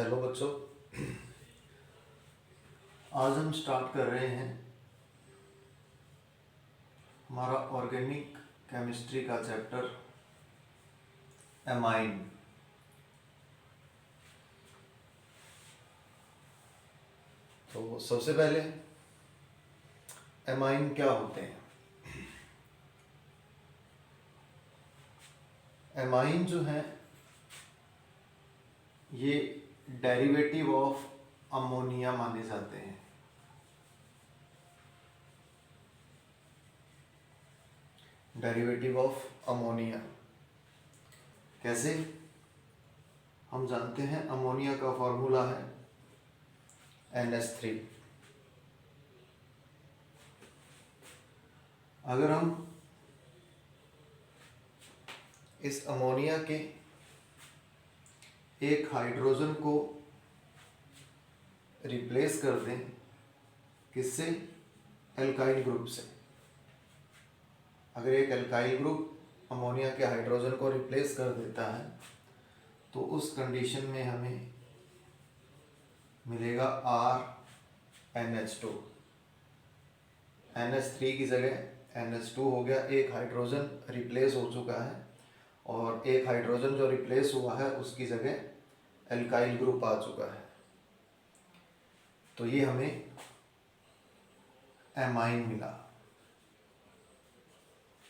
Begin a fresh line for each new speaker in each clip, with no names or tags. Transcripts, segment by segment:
Hello बच्चों। आज हम स्टार्ट कर रहे हैं हमारा ऑर्गेनिक केमिस्ट्री का चैप्टर एमाइन। तो सबसे पहले एमाइन क्या होते हैं। एमाइन जो है ये डेरिवेटिव ऑफ अमोनिया माने जाते हैं। डेरिवेटिव ऑफ अमोनिया कैसे? हम जानते हैं अमोनिया का फॉर्मूला है NH3। अगर हम इस अमोनिया के एक हाइड्रोजन को रिप्लेस कर दें किससे? एल्काइल ग्रुप से। अगर एक एल्काइल ग्रुप अमोनिया के हाइड्रोजन को रिप्लेस कर देता है तो उस कंडीशन में हमें मिलेगा RNH2। NH3 की जगह NH2 हो गया। एक हाइड्रोजन रिप्लेस हो चुका है और एक हाइड्रोजन जो रिप्लेस हुआ है उसकी जगह एल्काइल ग्रुप आ चुका है। तो ये हमें एमाइन मिला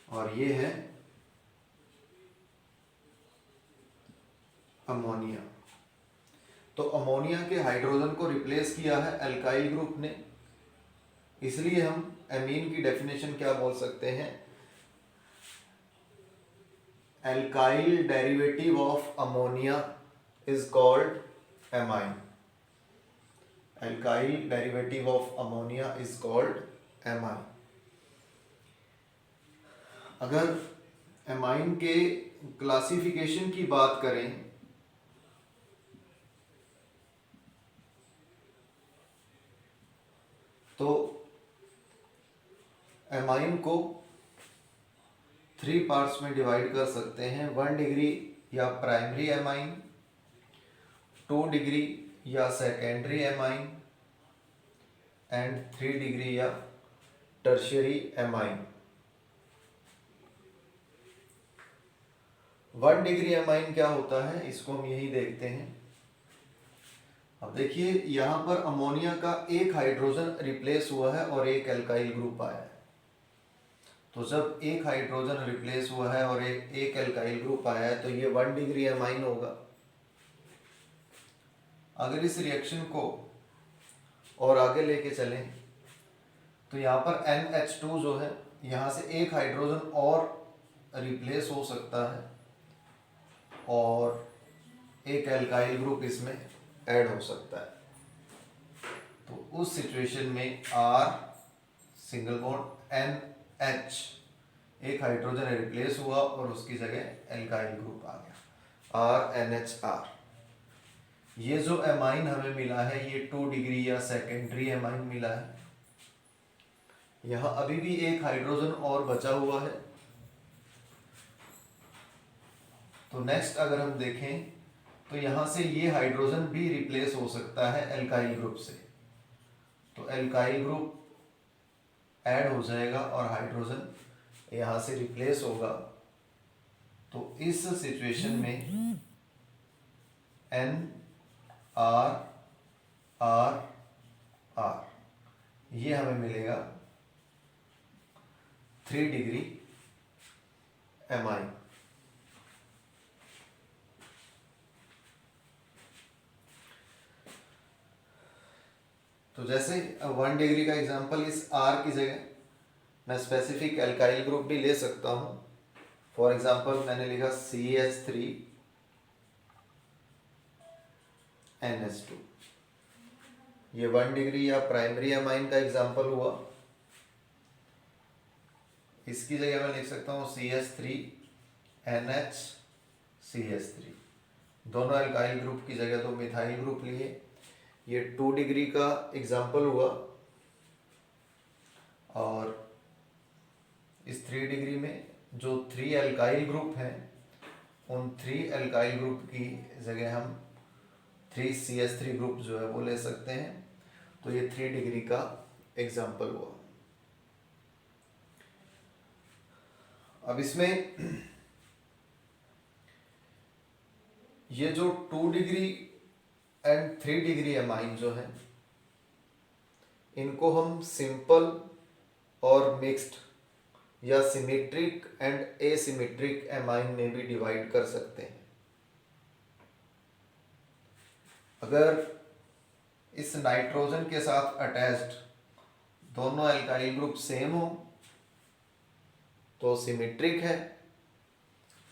और ये है अमोनिया। तो अमोनिया के हाइड्रोजन को रिप्लेस किया है एल्काइल ग्रुप ने, इसलिए हम एमीन की डेफिनेशन क्या बोल सकते हैं? Alkyl derivative of ammonia is called amine. Alkyl derivative of ammonia is called amine. अगर एमाइन के क्लासिफिकेशन की बात करें तो एमाइन को 3 पार्ट्स में डिवाइड कर सकते हैं। 1 डिग्री या प्राइमरी एमाइन, 2 डिग्री या सेकेंडरी एमाइन एंड 3 डिग्री या टर्शियरी एमाइन। 1 डिग्री एमाइन क्या होता है इसको हम यही देखते हैं। अब देखिए यहाँ पर अमोनिया का एक हाइड्रोजन रिप्लेस हुआ है और एक एल्काइल ग्रुप आया है। तो जब एक हाइड्रोजन रिप्लेस हुआ है और एक एल्काइल ग्रुप आया है तो ये 1 डिग्री एमाइन होगा। अगर इस रिएक्शन को और आगे लेके चलें तो यहाँ पर NH2 जो है यहाँ से एक हाइड्रोजन और रिप्लेस हो सकता है और एक एल्काइल ग्रुप इसमें ऐड हो सकता है। तो उस सिचुएशन में R सिंगल बॉन्ड NH एक हाइड्रोजन रिप्लेस हुआ और उसकी जगह एल्काइल ग्रुप आ गया RNHR। ये जो एमाइन हमें मिला है ये 2 डिग्री या सेकेंडरी एमाइन मिला है। यहाँ अभी भी एक हाइड्रोजन और बचा हुआ है। तो नेक्स्ट अगर हम देखें तो यहाँ से ये हाइड्रोजन भी रिप्लेस हो सकता है एल्काइल ग्रुप से। तो एल्काइल ग्रुप ऐड हो जाएगा और हाइड्रोजन यहाँ से रिप्लेस होगा। तो इस सिचुएशन में NR R R ये हमें मिलेगा 3 डिग्री एमाइन। तो जैसे 1 डिग्री का एग्जांपल, इस R की जगह मैं स्पेसिफिक एल्काइल ग्रुप भी ले सकता हूं। फॉर एग्जांपल मैंने लिखा CH3 NH2। ये 1 डिग्री या प्राइमरी एमाइन का एग्जांपल हुआ। इसकी जगह मैं लिख सकता हूँ CH3 NH CH3। दोनों एल्काइल ग्रुप की जगह तो मिथाइल ग्रुप लिए। ये 2 डिग्री का एग्जाम्पल हुआ और इस 3 डिग्री में जो 3 एल्काइल ग्रुप हैं उन 3 एल्काइल ग्रुप की जगह हम 3CH3 ग्रुप जो है वो ले सकते हैं। तो ये 3 डिग्री का एग्जाम्पल हुआ। अब इसमें ये जो 2 डिग्री एंड 3 डिग्री एमाइन जो है, इनको हम सिंपल और मिक्स्ड या सिमेट्रिक एंड एसिमेट्रिक एमाइन में भी डिवाइड कर सकते हैं। अगर इस नाइट्रोजन के साथ अटैच्ड दोनों एल्काइल ग्रुप सेम हो तो सिमेट्रिक है,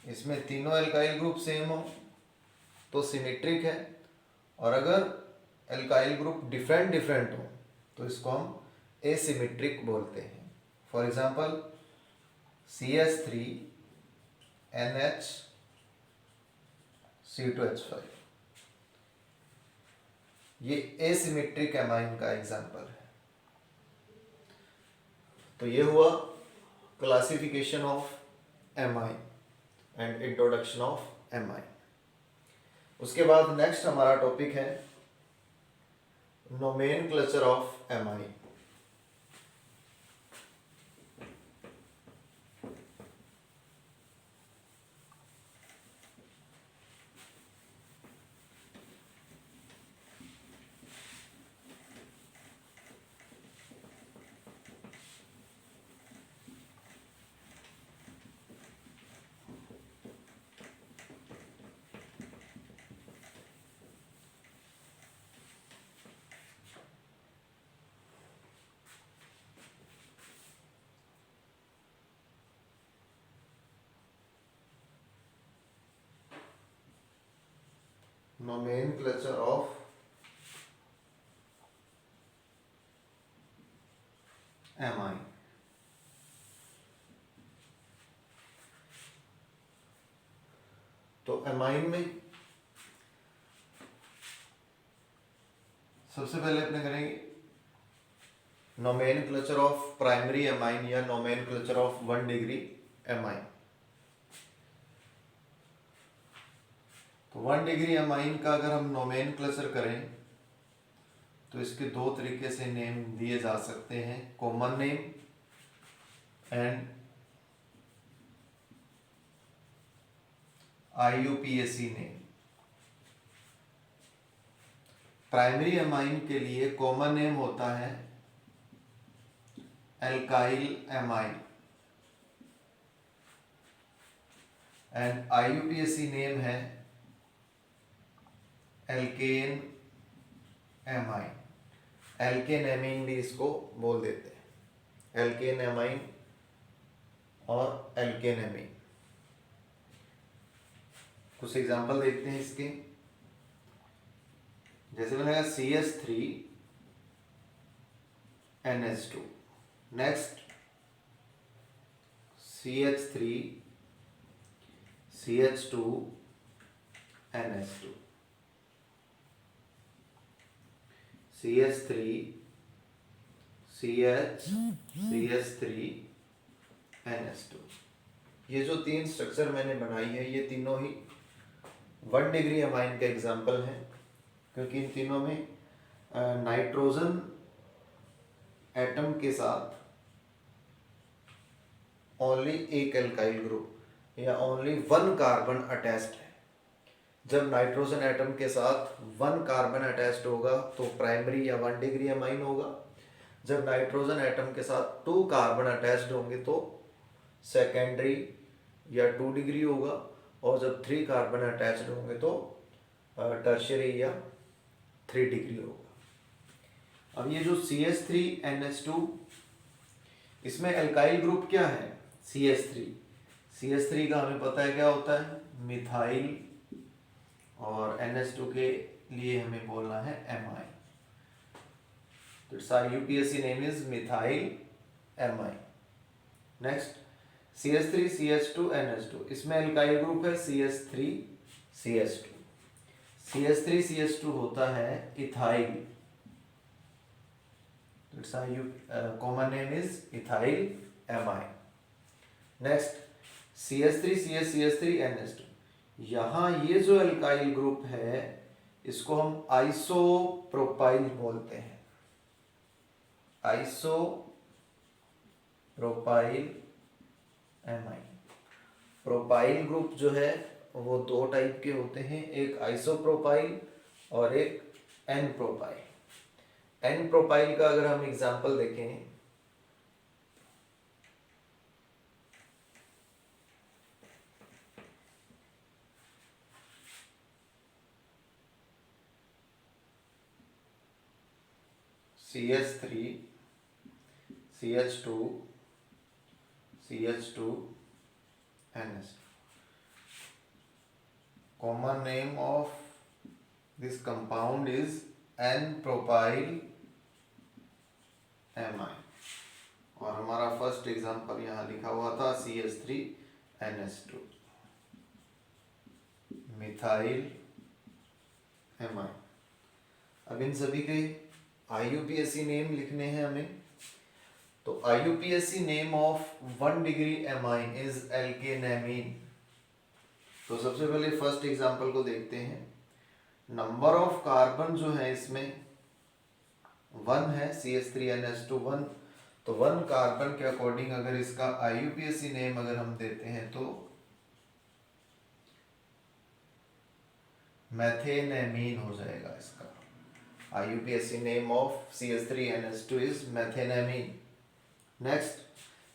इसमें तीनों एल्काइल ग्रुप सेम हो तो सिमेट्रिक है, और अगर एल्काइल ग्रुप डिफरेंट डिफरेंट हो तो इसको हम एसिमेट्रिक बोलते हैं। For example CH3 NH C2H5, ये एसिमेट्रिक एमाइन का एग्जांपल है। तो ये हुआ classification of amine and introduction of amine. उसके बाद नेक्स्ट हमारा टॉपिक है nomenclature of amine. nomenclature of amine। तो एमाइन में सबसे पहले अपने करेंगे नोमेनक्लेचर ऑफ प्राइमरी एमाइन या नोमेनक्लेचर ऑफ 1 डिग्री एमाइन। तो 1 डिग्री एमाइन का अगर हम नोमेनक्लेचर करें तो इसके दो तरीके से नेम दिए जा सकते हैं, common name and IUPAC name. Primary amine के लिए कॉमन नेम होता है alkyl amine and IUPAC name है एल्केन एमाइन। एल्केन एमीन भी इसको बोल देते हैं, एल्केन एमाइन और एल्केन एमीन। कुछ एग्जांपल देखते हैं इसके। जैसे बनेगा CH3 NH2, next CH3 CH2 NH2, CH3 CH3 NH2। ये जो तीन स्ट्रक्चर मैंने बनाई है ये तीनों ही 1 डिग्री एमाइन के एग्जाम्पल हैं, क्योंकि इन तीनों में नाइट्रोजन एटम के साथ ओनली एक एल्काइल ग्रुप या ओनली 1 कार्बन अटैच्ड है। जब नाइट्रोजन एटम के साथ 1 कार्बन अटैच्ड होगा तो प्राइमरी या 1 डिग्री एमाइन होगा। जब नाइट्रोजन एटम के साथ 2 कार्बन अटैच्ड होंगे तो सेकेंडरी या 2 डिग्री होगा, और जब 3 कार्बन अटैच्ड होंगे तो टर्शियरी या 3 डिग्री होगा। अब ये जो CH3 NH2, इसमें एल्काइल ग्रुप क्या है? CH3। CH3 का हमें पता है क्या होता है, मिथाइल, और NH2 के लिए हमें बोलना है एमाइन। तो it's IUPAC name is methyl amine. Next CH3 CH2 NH2, इसमें एल्काइल ग्रुप है CH3 CH2। CH3 CH2 होता है ethyl, it's common name is ethyl amine. Next CH3 CH3 NH2, यहाँ ये जो एल्काइल ग्रुप है इसको हम आइसोप्रोपाइल बोलते हैं, आइसोप्रोपाइल एमाइन। प्रोपाइल ग्रुप जो है वो दो टाइप के होते हैं, एक आइसोप्रोपाइल और एक एन प्रोपाइल। एन प्रोपाइल का अगर हम एग्जांपल देखें, CH3 CH2 CH2 NH. Common name of this compound is N-propyl amine। और हमारा फर्स्ट एग्जांपल यहाँ लिखा हुआ था CH3NH2 मिथाइल एमाइन। अब इन सभी के IUPAC नेम लिखने हैं हमें। तो IUPAC name of 1 degree amine is alkanamine. तो सबसे पहले फर्स्ट एग्जांपल को देखते हैं। नंबर ऑफ कार्बन जो है इसमें 1 है, CH3NH2 1। तो 1 कार्बन के अकॉर्डिंग अगर इसका IUPAC नेम अगर हम देते हैं तो मैथेनेमीन हो जाएगा इसका। IUPAC name of CH3NH2 is methanamine. Next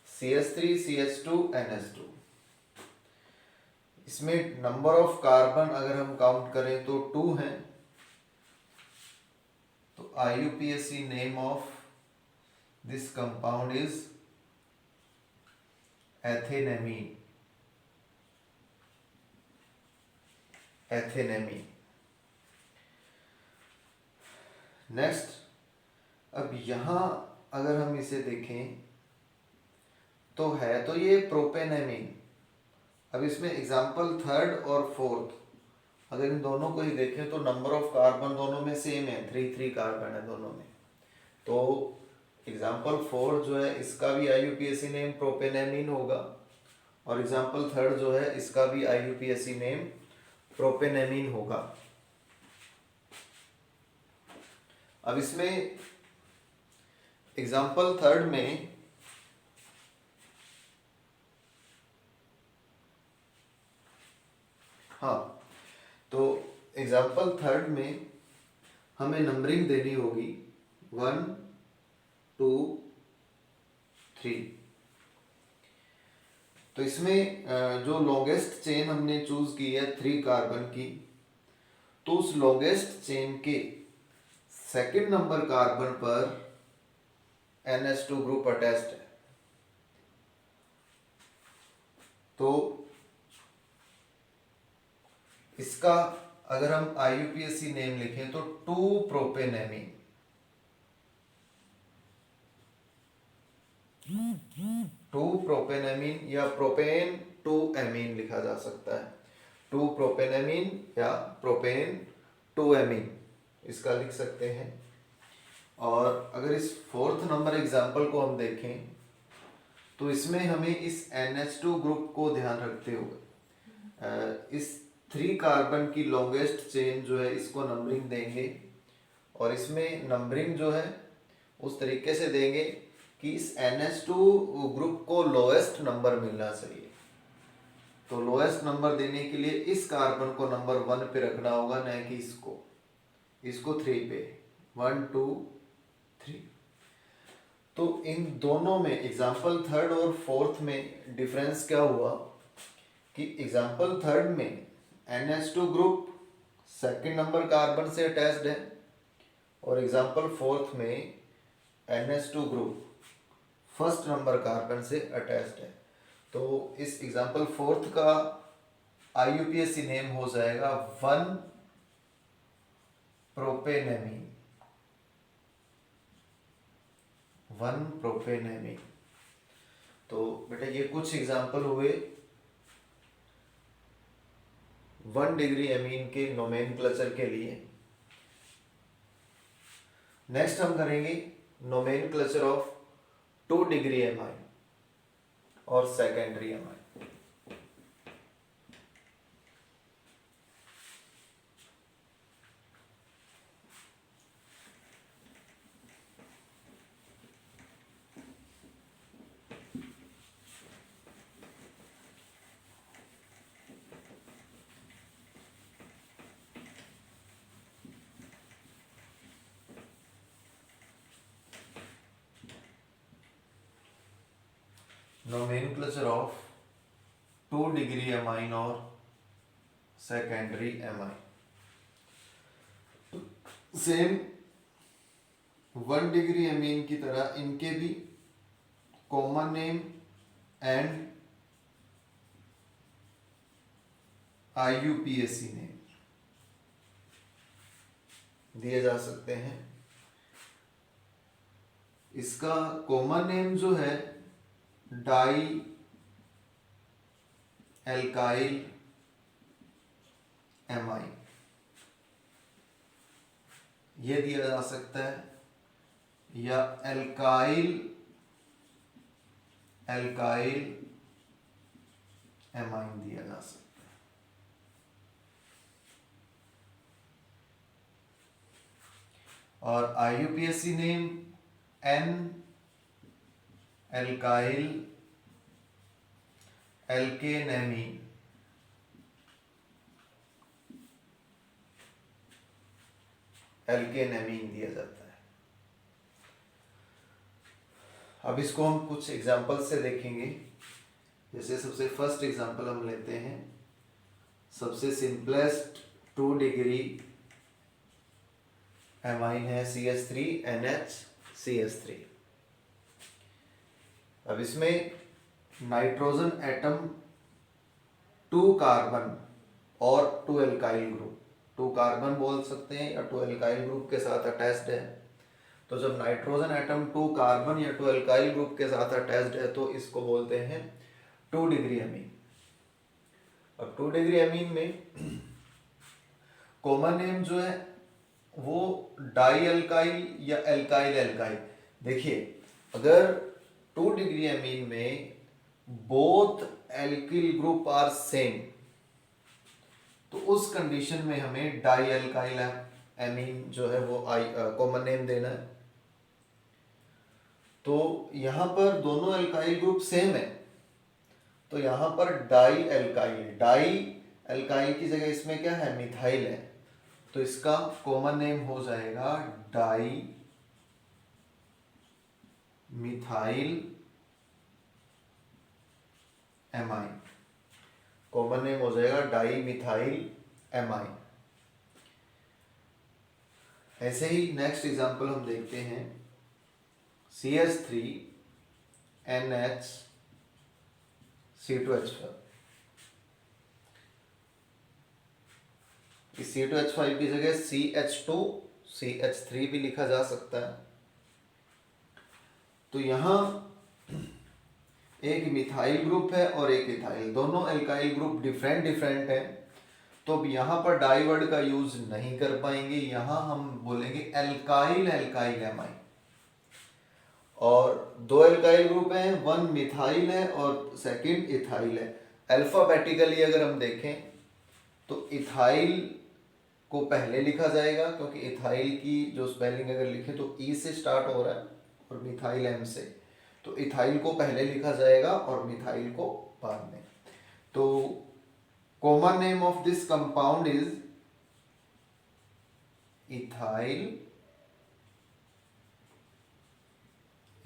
CH3CH2NH2, इसमें नंबर ऑफ कार्बन अगर हम काउंट करें तो 2 है। तो IUPAC name of this compound is ethanamine, ethanamine. Next, अब यहां अगर हम इसे देखें तो है तो ये प्रोपेनेमीन। अब इसमें एग्जाम्पल थर्ड और फोर्थ अगर इन दोनों को ही देखें तो नंबर ऑफ कार्बन दोनों में सेम है, 3 कार्बन है दोनों में। तो एग्जाम्पल 4 जो है इसका भी IUPAC नेम प्रोपेनेमीन होगा, और एग्जाम्पल थर्ड जो है इसका भी IUPAC नेम प्रोपेनेमीन होगा। अब इसमें एग्जाम्पल थर्ड में तो एग्जाम्पल थर्ड में हमें नंबरिंग देनी होगी 1 2 3। तो इसमें जो लॉन्गेस्ट चेन हमने चूज की है 3 कार्बन की, तो उस लॉन्गेस्ट चेन के सेकंड नंबर कार्बन पर NH2 ग्रुप अटैच्ड है। तो इसका अगर हम IUPAC नेम लिखें तो 2 प्रोपेनेमीन, 2 प्रोपेनेमीन या प्रोपेन 2 एमीन लिखा जा सकता है। 2 प्रोपेनेमीन या प्रोपेन 2 एमीन इसका लिख सकते हैं। और अगर इस फोर्थ नंबर एग्जाम्पल को हम देखें तो इसमें हमें इस NH2 ग्रुप को ध्यान रखते हुए इस 3 कार्बन की लॉन्गेस्ट चेन जो है इसको नंबरिंग देंगे, और इसमें नंबरिंग जो है उस तरीके से देंगे कि इस NH2 ग्रुप को लोएस्ट नंबर मिलना चाहिए। तो लोएस्ट नंबर देने के लिए इस कार्बन को नंबर 1 पे रखना होगा, न कि इसको 3 पे, 1 2 3। तो इन दोनों में एग्जाम्पल थर्ड और फोर्थ में डिफरेंस क्या हुआ कि एग्जाम्पल थर्ड में NH2 group second number carbon से अटैच्ड है, और एग्जाम्पल फोर्थ में NH2 group first number carbon से अटैच्ड है। तो इस एग्जाम्पल फोर्थ का IUPAC नेम हो जाएगा 1 प्रोपेनेमीन, 1 प्रोपेनेमीन। तो बेटा ये कुछ एग्जाम्पल हुए 1 डिग्री एमीन के नोमेनक्लेचर के लिए। नेक्स्ट हम करेंगे नोमेनक्लेचर ऑफ 2 डिग्री एमाइन और secondary amine. Nomenclature of 2 degree amine और secondary amine. Same 1 degree amine की तरह इनके भी common name and IUPAC name दिए जा सकते हैं। इसका कॉमन नेम जो है डाई एल्काइल एमाइन ये दिया जा सकता है, या एल्काइल एमाइन दिया जा सकता है। और IUPAC नेम N एल्काइल एल्केनेमीन दिया जाता है। अब इसको हम कुछ एग्जांपल से देखेंगे। जैसे सबसे फर्स्ट एग्जांपल हम लेते हैं, सबसे सिंपलेस्ट 2 डिग्री एमाइन है CH3NHCH3। अब इसमें नाइट्रोजन एटम 2 कार्बन और 2 एल्काइल ग्रुप, 2 कार्बन बोल सकते हैं या 2 एल्काइल ग्रुप के साथ अटैच्ड है। तो जब नाइट्रोजन एटम 2 कार्बन या 2 एल्काइल ग्रुप के साथ अटैच्ड है तो इसको बोलते हैं 2 डिग्री एमीन। अब 2 डिग्री एमीन में कॉमन नेम जो है वो डाई एल्काइल या एल्काइल एल्काइल। देखिए, अगर 2 डिग्री एमीन में both alkyl group are same तो उस कंडीशन में हमें डाई एल्काइल एमीन जो है वो कॉमन नेम देना है। तो यहां पर दोनों एल्काइल ग्रुप सेम है तो यहां पर डाई एल्काइल की जगह इसमें क्या है, मिथाइल है, तो इसका कॉमन नेम हो जाएगा di methyl amine. Common name हो जाएगा डाई मिथाइल एमाइन। ऐसे ही नेक्स्ट एग्जांपल हम देखते हैं CH3NHC2H5। इस C2H5 की जगह CH2CH3 भी लिखा जा सकता है। तो यहां एक मिथाइल ग्रुप है और एक इथाइल, दोनों एल्काइल ग्रुप डिफरेंट है। तो अब यहाँ पर डाई वर्ड का यूज नहीं कर पाएंगे, यहां हम बोलेंगे एल्काइल एमाइन। और 2 एल्काइल ग्रुप हैं, 1 मिथाइल है और सेकंड इथाइल है। अल्फाबेटिकली अगर हम देखें तो इथाइल को पहले लिखा जाएगा क्योंकि इथाइल की जो स्पेलिंग अगर लिखे तो ई से स्टार्ट हो रहा है और मिथाइल एम से, तो इथाइल को पहले लिखा जाएगा और मिथाइल को बाद में। तो common name of this compound is ethyl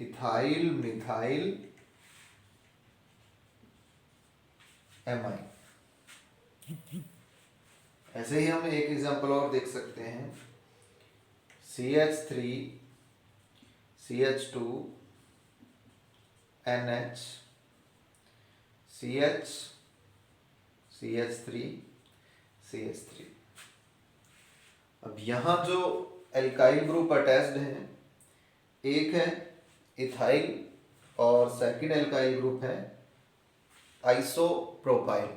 methyl amine. ऐसे ही हम एक एग्जांपल और देख सकते हैं, CH3 CH2 NH CH CH3 CH3। अब यहां जो एल्काइल ग्रुप अटैच्ड है, एक है इथाइल और सेकंड एल्काइल ग्रुप है आइसोप्रोपाइल।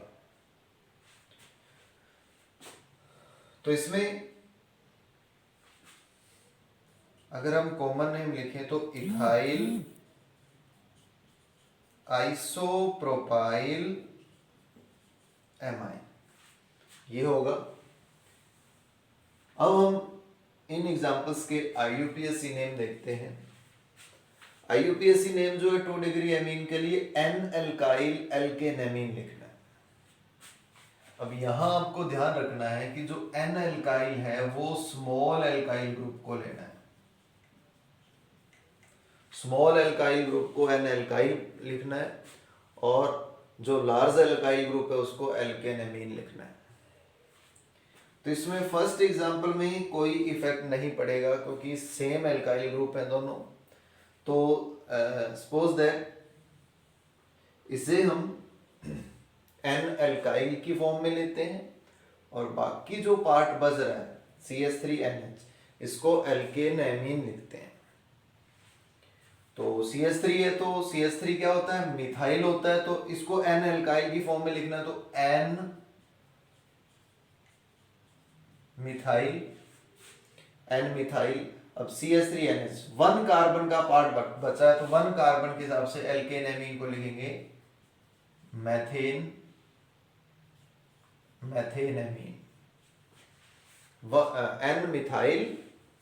तो इसमें अगर हम कॉमन नेम लिखें तो इथाइल आइसोप्रोपाइल एमाइन ये होगा। अब हम इन एग्जांपल्स के IUPAC नेम देखते हैं। IUPAC नेम जो है 2 डिग्री एमीन के लिए N एल्काइल एल्केनेमीन लिखना है। अब यहां आपको ध्यान रखना है कि जो N एल्काइल है वो स्मॉल एल्काइल ग्रुप को लेना है। स्मॉल एल्काइल ग्रुप को एन एल्काइल लिखना है और जो लार्ज एल्काइल ग्रुप है उसको एल्केन एमीन लिखना है। तो इसमें फर्स्ट एग्जांपल में ही कोई इफेक्ट नहीं पड़ेगा क्योंकि सेम एल्काइल ग्रुप है दोनों। तो सपोज दैट इसे हम एन एल्काइल की फॉर्म में लेते हैं और बाकी जो पार्ट बच रहा है CH3NH इसको एल्केन एमीन लिखते हैं। तो CH3 है तो CH3 क्या होता है, मिथाइल होता है, तो इसको एन एल्काइल की फॉर्म में लिखना है तो एन मिथाइल, एन मिथाइल। अब CH3NH 1 कार्बन का पार्ट बचा है तो 1 कार्बन के हिसाब से एल्केन एमीन को लिखेंगे methane, methane amine, N methyl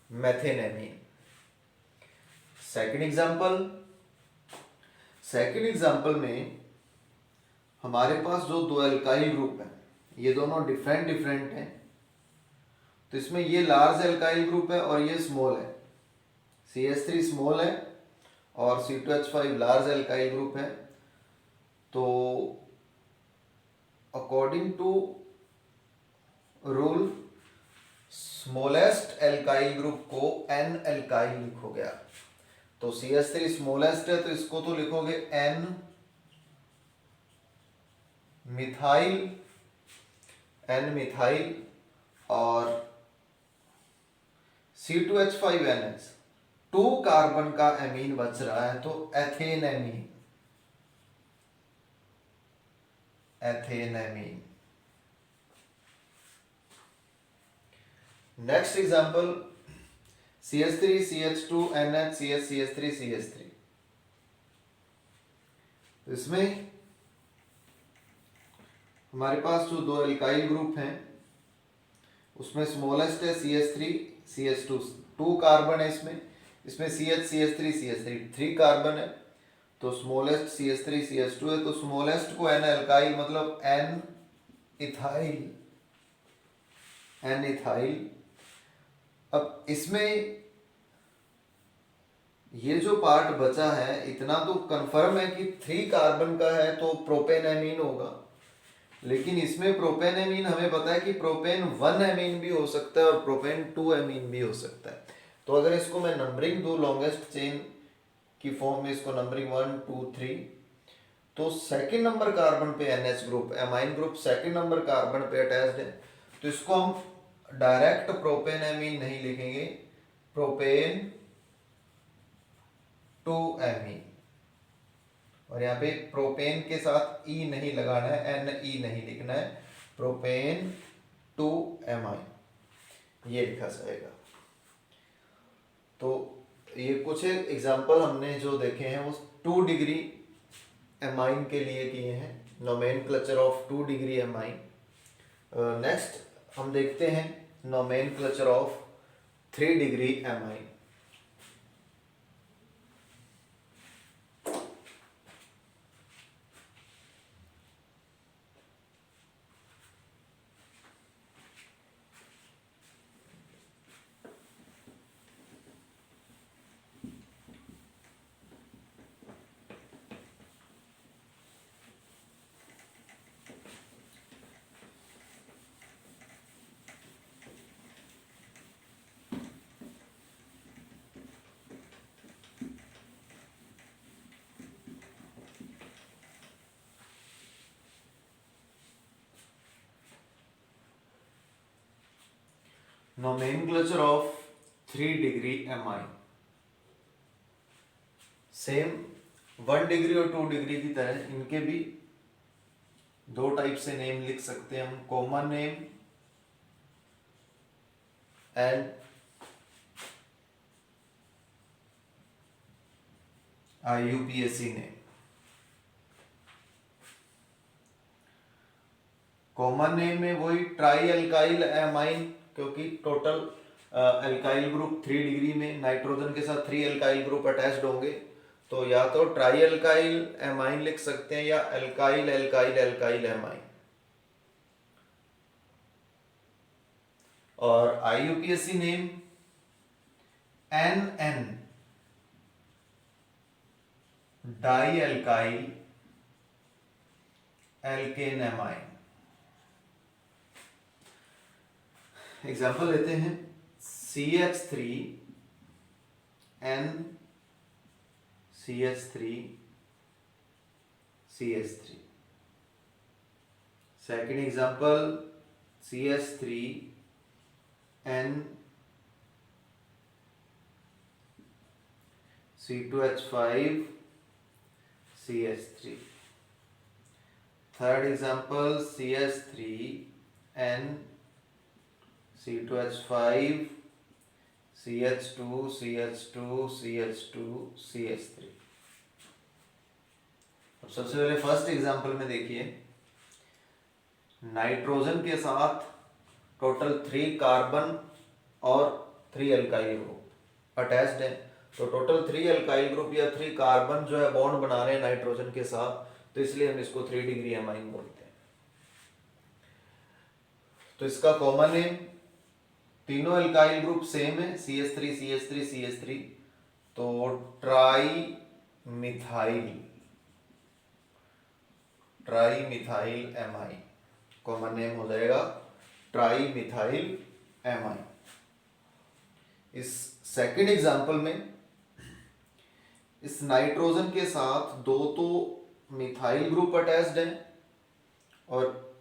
methane amine. Second example में हमारे पास जो दो एल्काइल ग्रुप है ये दोनों डिफरेंट हैं। तो इसमें ये लार्ज एल्काइल ग्रुप है और ये स्मॉल है, CH3 स्मॉल है और C2H5 लार्ज एल्काइल ग्रुप है। तो according to rule smallest alkyl group को एन एल्काइल लिखोगे आप। तो CH3 स्मॉलेस्ट है तो इसको तो लिखोगे एन मिथाइल, एन मिथाइल, और C2H5NH 2 कार्बन का एमीन बच रहा है तो ethane amine, ethane amine. Next example CH3 CH2NH CH3 CH3। इसमें हमारे पास जो दो एल्काइल ग्रुप हैं उसमें स्मॉलेस्ट है CH3 CH2 2 कार्बन है इसमें CH3 3 कार्बन है। तो स्मॉलेस्ट CH3 CH2 है तो स्मॉलेस्ट को एन एल्काइल मतलब एन इथाइल, एन इथाइल। अब इसमें ये जो पार्ट बचा है इतना तो कंफर्म है कि 3 कार्बन का है तो प्रोपेन एमीन होगा, लेकिन इसमें प्रोपेन एमीन हमें पता है कि प्रोपेन 1 एमीन भी हो सकता है और प्रोपेन 2 एमीन भी हो सकता है। तो अगर इसको मैं नंबरिंग दूं लॉन्गेस्ट चेन की फॉर्म में, इसको नंबरिंग 1 2 3, तो सेकंड नंबर कार्बन पे NH group, amine group second number carbon पे अटैच्ड है तो इसको हम डायरेक्ट प्रोपेन एमीन नहीं लिखेंगे, प्रोपेन 2 एमीन। और यहाँ पे प्रोपेन के साथ ई नहीं लगाना है, NE नहीं लिखना है, प्रोपेन 2 एमाइन ये लिखा जाएगा। तो ये कुछ एग्जांपल हमने जो देखे हैं वो 2 डिग्री एमाइन के लिए किए हैं, nomenclature of 2 degree amine. Next हम देखते हैं nomenclature of 3 degree amine. Nomenclature of 3 degree amine same 1 degree और 2 डिग्री की तरह इनके भी 2 टाइप से नेम लिख सकते हैं हम, common name and IUPAC name. Common name में वही ट्राई एल्काइल एमाइन, क्योंकि टोटल एल्काइल ग्रुप 3 डिग्री में नाइट्रोजन के साथ 3 एल्काइल ग्रुप अटैच्ड होंगे तो या तो ट्राई एल्काइल एमाइन लिख सकते हैं या एल्काइल एल्काइल एल्काइल एमाइन। और IUPAC name NN di alkyl alkanamine. Example लेते हैं CH3N CH3CH3। Second example CH3N C2H5CH3। Third example CH3N C2H5 CH2 CH2 CH2 CH3। अब सबसे पहले फर्स्ट एग्जाम्पल में देखिए, नाइट्रोजन के साथ टोटल 3 कार्बन और 3 अल्काइल ग्रुप अटैच्ड है। तो टोटल 3 अल्काइल ग्रुप या 3 कार्बन जो है बॉन्ड बना रहे हैं नाइट्रोजन के साथ, तो इसलिए हम इसको 3 डिग्री एमाइन बोलते हैं। तो इसका कॉमन नेम, तीनों अल्काइल ग्रुप सेम है, CH3 CH3 CH3, तो tri methyl amine, common name हो जाएगा ट्राई मिथाइल एमाइन। इस सेकंड एग्जांपल में इस नाइट्रोजन के साथ 2 तो मिथाइल ग्रुप अटैच्ड है और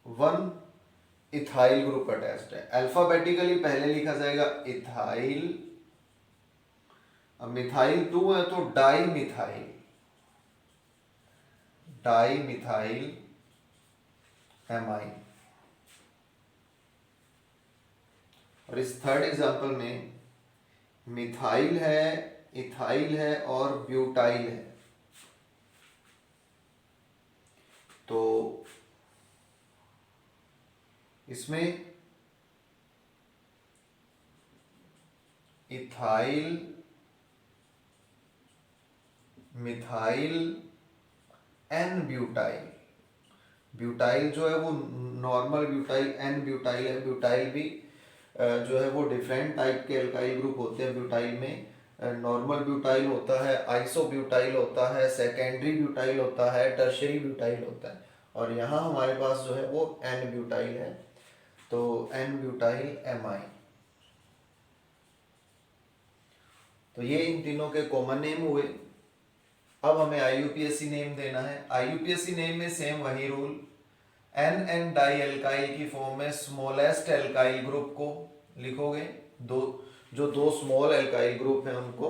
1 इथाइल ग्रुप अटैच्ड है। अल्फाबेटिकली पहले लिखा जाएगा इथाइल, अब मिथाइल 2 है तो डाई मिथाइल एमाइन। और इस थर्ड एग्जांपल में मिथाइल है, इथाइल है और ब्यूटाइल है। तो इसमें ethyl, methyl N butyl, butyl जो है वो नॉर्मल ब्यूटाइल, एन ब्यूटाइल है। ब्यूटाइल भी जो है वो डिफरेंट टाइप के अल्काइल ग्रुप होते हैं। ब्यूटाइल में नॉर्मल ब्यूटाइल होता है, आइसो ब्यूटाइल होता है, सेकेंडरी ब्यूटाइल होता है, टर्शियरी ब्यूटाइल होता है, और यहाँ हमारे पास जो है वो एन ब्यूटाइल है, तो एन ब्यूटाइल एमाइन। तो ये इन तीनों के कॉमन नेम हुए। अब हमें IUPAC नेम देना है। IUPAC नेम में सेम वही रूल, एन डाई एल्काइल की फॉर्म में स्मॉलेस्ट एल्काइल ग्रुप को लिखोगे, जो 2 स्मॉल एल्काइल ग्रुप हैं उनको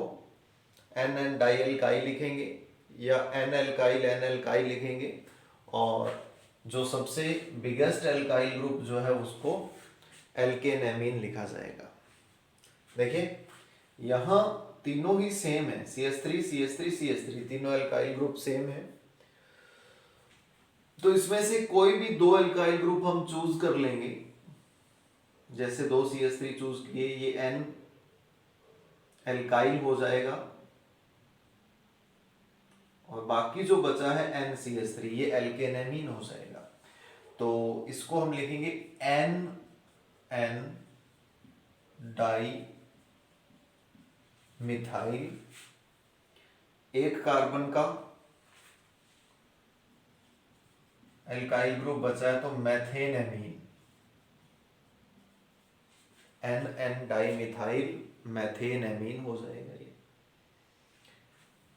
एन डाई एल्काइल लिखेंगे या एन एल्काइल लिखेंगे, और जो सबसे बिगेस्ट एल्काइल ग्रुप जो है उसको एल्केनेमीन लिखा जाएगा। देखिए यहाँ तीनों ही सेम है, CH3 तीनों एल्काइल ग्रुप सेम है। तो इसमें से कोई भी 2 एल्काइल ग्रुप हम चूज कर लेंगे, जैसे 2 CH3 चूज किए, ये N एल्काइल हो जाएगा और बाकी जो बचा है NCH3 ये एल्केनेमीन हो जाएगा। तो इसको हम लिखेंगे NN डाई मिथाइल, 1 कार्बन का एल्काइल ग्रुप बचा है तो मैथेनेमीन, NN डाई मिथाइल मैथेनेमीन हो जाएगा ये।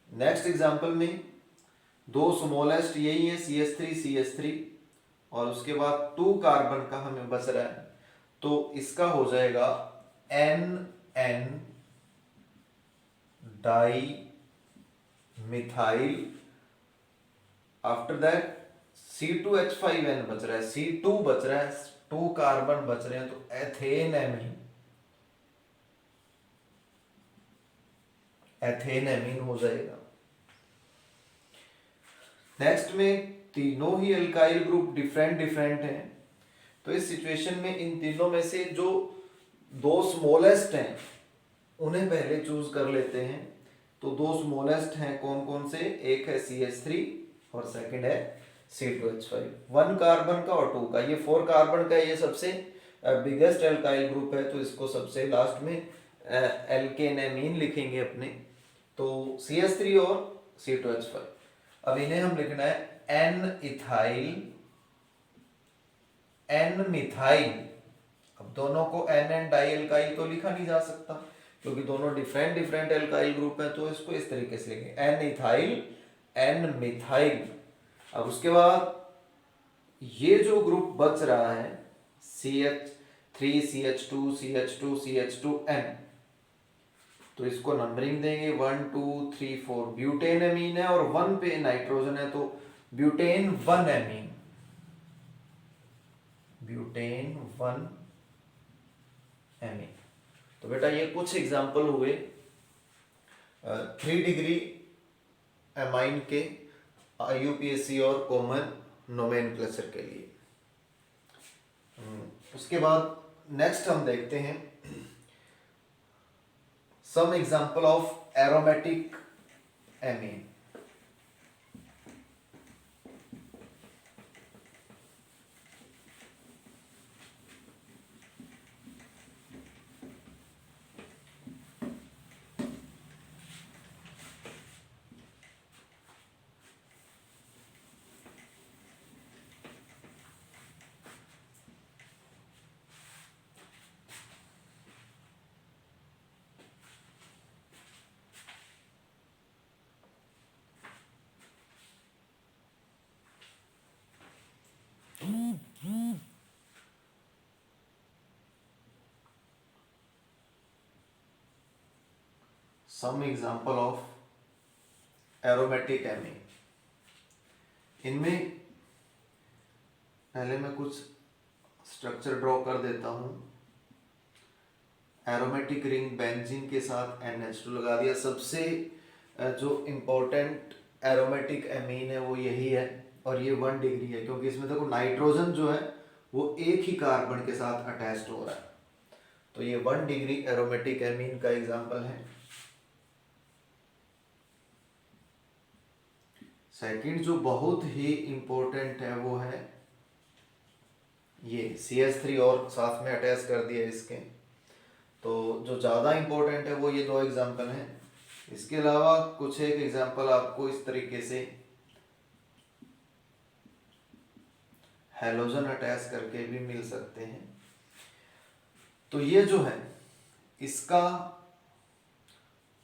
नेक्स्ट एग्जांपल में 2 स्मॉलेस्ट यही है CH3 और उसके बाद 2 कार्बन का हमें बच रहा है, तो इसका हो जाएगा NN di methyl, after that C2H5N बच रहा है, C2 बच रहा है, 2 कार्बन बच रहे हैं, तो एथेनेमीन हो जाएगा। नेक्स्ट में तीनों ही अल्काइल ग्रुप डिफरेंट हैं, तो इस सिचुएशन में इन तीनों में से जो 2 स्मॉलेस्ट हैं उन्हें पहले चूज कर लेते हैं। तो 2 स्मॉलेस्ट हैं कौन कौन से, एक है CH3 और सेकंड है C2H5, 1 कार्बन का और 2 का। ये 4 कार्बन का ये सबसे बिगेस्ट एल्काइल ग्रुप है, तो इसको सबसे लास्ट में एल्केनेमीन लिखेंगे अपने। तो CH3 और C2H5। अब इन्हें हम लिखना है N इथाइल N मिथाइल। अब दोनों को N डाई एल्काइल तो लिखा नहीं जा सकता क्योंकि दोनों डिफरेंट डिफरेंट एल्काइल ग्रुप है, तो इसको इस तरीके से लिखेंगे N इथाइल N मिथाइल। अब उसके बाद ये जो ग्रुप बच रहा है CH3 CH2 CH2 CH2N, तो इसको नंबरिंग देंगे 1 2 3 4। ब्यूटेन एमीन है और 1 पे नाइट्रोजन है, तो ब्यूटेन 1 एमीन, ब्यूटेन 1 एमीन। तो बेटा ये कुछ एग्जाम्पल हुए 3 डिग्री एमाइन के IUPAC और कॉमन नोमेनक्लेचर के लिए। उसके बाद नेक्स्ट हम देखते हैं some example of aromatic amine. Some example of aromatic amine. इनमें पहले मैं कुछ स्ट्रक्चर ड्रॉ कर देता हूं। एरोमेटिक रिंग बेंजीन के साथ NH2 लगा दिया। सबसे जो इम्पोर्टेंट एरोमेटिक एमीन है वो यही है, और ये 1 डिग्री है क्योंकि इसमें देखो नाइट्रोजन जो है वो एक ही कार्बन के साथ अटैच्ड हो रहा है, तो ये 1 डिग्री एरोमेटिक एमीन का एग्जांपल है। सेकंड जो बहुत ही इंपॉर्टेंट है वो है ये CH3 और साथ में अटैच कर दिया इसके, तो जो ज़्यादा इंपॉर्टेंट है वो ये 2 एग्जांपल हैं। इसके अलावा कुछ एक एग्जांपल आपको इस तरीके से हैलोजन अटैच करके भी मिल सकते हैं। तो ये जो है इसका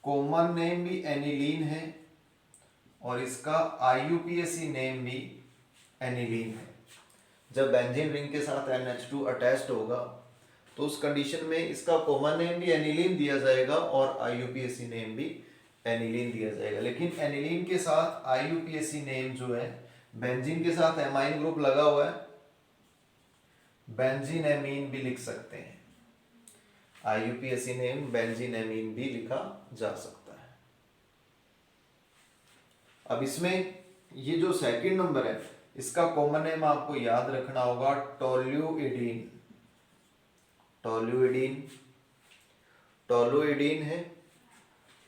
कॉमन नेम भी एनिलीन है और इसका IUPAC नेम भी एनिलीन है। जब बेंजीन रिंग के साथ NH2 अटैच्ड होगा तो उस कंडीशन में इसका कॉमन नेम भी एनिलीन दिया जाएगा और IUPAC नेम भी एनिलीन दिया जाएगा। लेकिन एनिलीन के साथ IUPAC नेम जो है, बेंजीन के साथ एमाइन ग्रुप लगा हुआ है, बेंजीन एमीन भी लिख सकते हैं। IUPAC नेम बेंजीन एमीन भी लिखा जा सकता है। अब इसमें ये जो सेकंड नंबर है इसका कॉमन नेम आपको याद रखना होगा टोल्यूइडीन। टोल्यूइडीन टोल्यूइडीन है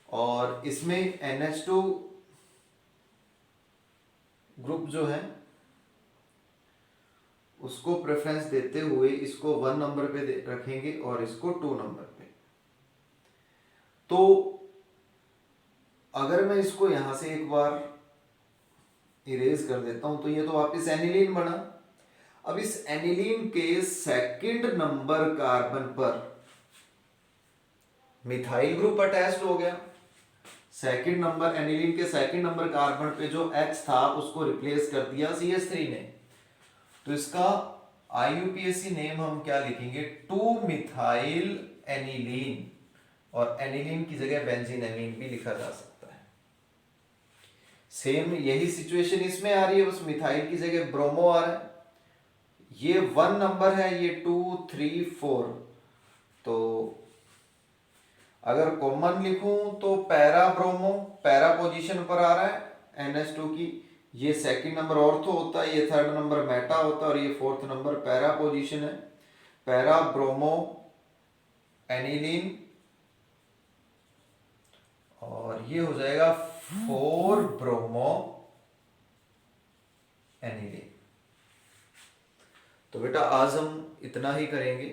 और इसमें NH2 ग्रुप जो है उसको प्रेफरेंस देते हुए इसको 1 नंबर पे रखेंगे और इसको 2 नंबर पे। तो अगर मैं इसको यहां से एक बार इरेज कर देता हूं तो ये तो वापस एनिलीन बना। अब इस एनिलीन के सेकंड नंबर कार्बन पर मिथाइल ग्रुप अटैच्ड हो गया। सेकंड नंबर एनिलीन के सेकंड नंबर कार्बन पे जो H था उसको रिप्लेस कर दिया CH3 ने, तो इसका IUPAC नेम हम क्या लिखेंगे 2 मिथाइल एनिलीन, और एनिलीन की जगह बेंजीन एमीन भी लिखा जा सकता है। सेम यही सिचुएशन इसमें आ रही है, बस मिथाइल की जगह ब्रोमो आ रहा है। ये 1 नंबर है, ये 2 3 4, तो अगर कॉमन लिखूं तो पैरा ब्रोमो पैरा पोजीशन पर आ रहा है NH2 की, ये सेकंड नंबर ऑर्थो होता है, ये थर्ड नंबर मेटा होता है और ये फोर्थ नंबर पैरा पोजीशन है। पैरा ब्रोमो एनिलीन, और ये हो जाएगा 4 ब्रोमो एनिलीन। तो बेटा आज हम इतना ही करेंगे।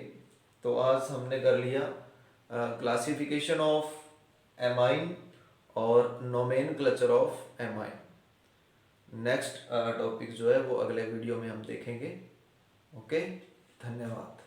तो आज हमने कर लिया क्लासिफिकेशन ऑफ एमाइन और nomenclature of amine. Next topic जो है वो अगले वीडियो में हम देखेंगे। ओके, धन्यवाद।